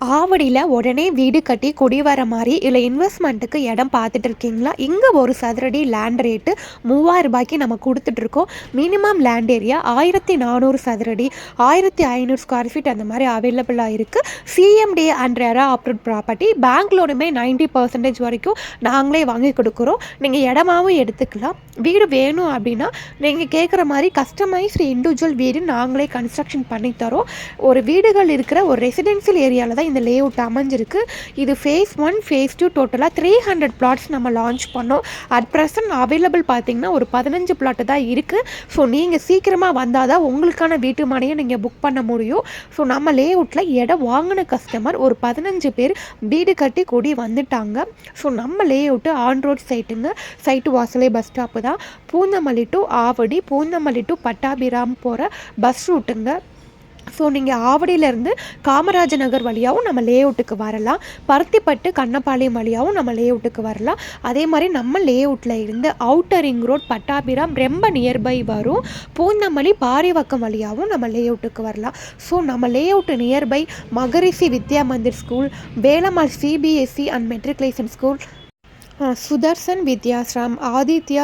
ஆவடியில் உடனே வீடு கட்டி குடி வர மாதிரி இல்லை இன்வெஸ்ட்மெண்ட்டுக்கு இடம் பார்த்துட்டு இருக்கீங்களா? இங்கே ஒரு சதுரடி லேண்ட் ரேட்டு 3000 ரூபாய்க்கு நம்ம கொடுத்துட்ருக்கோம். மினிமம் லேண்ட் ஏரியா 1400 சதுரடி, 1500 ஸ்கொயர் ஃபீட் அந்த மாதிரி அவைலபிளாக இருக்குது. CMD and RERA approved property. Bank லோனுமே 90% வரைக்கும் நாங்களே வாங்கி கொடுக்குறோம். நீங்கள் இடமாவும் எடுத்துக்கலாம். வீடு வேணும் அப்படின்னா நீங்கள் கேட்குற மாதிரி கஸ்டமைஸ்டு இண்டிவிஜுவல் வீடு நாங்களே கன்ஸ்ட்ரக்ஷன் பண்ணித்தரோம். ஒரு வீடுகள் இருக்கிற ஒரு ரெசிடென்ஷியல் ஏரியாவில் தான் இந்த லேஅவுட் அமைஞ்சிருக்கு. இது ஃபேஸ் 1 ஃபேஸ் 2 டோட்டலாக 300 பிளாட்ஸ் நம்ம லான்ச் பண்ணோம். அட் ப்ரெசன்ட் அவைலபிள் பார்த்திங்கன்னா ஒரு 15 பிளாட்டு தான் இருக்குது. ஸோ நீங்கள் சீக்கிரமாக வந்தால் தான் உங்களுக்கான வீட்டு மனையை நீங்கள் புக் பண்ண முடியும். ஸோ நம்ம லேஅவுட்டில் இடம் வாங்கின கஸ்டமர் ஒரு 15 பேர் வீடு கட்டி கூடி வந்துட்டாங்க. ஸோ நம்ம லேஅவுட்டு ஆன் ரோட் சைட்டுங்க. சைட்டு வாசலே பஸ் ஸ்டாப்பு தான். பூந்தமல்லி டு ஆவடி, பூந்தமல்லி டு பட்டாபிராம் போகிற பஸ் ரூட்டுங்க. ஸோ நீங்கள் ஆவடியிலேருந்து காமராஜ நகர் வழியாகவும் நம்ம லேஅவுட்டுக்கு வரலாம். பருத்திப்பட்டு கண்ணப்பாளையம் வழியாகவும் நம்ம லேஅவுட்டுக்கு வரலாம். அதே மாதிரி நம்ம லேஅவுட்டில் இருந்து அவுட்டர் ரிங் ரோட் பட்டாபிராம் ரொம்ப நியர்பை வரும். பூந்தமல்லி பாரிவக்கம் வழியாகவும் நம்ம லேஅவுட்டுக்கு வரலாம். ஸோ நம்ம layout nearby Maharishi Vidya Mandir school, Velammal CBSE and matriculation school, Sudarshan Vidyashram, Aditya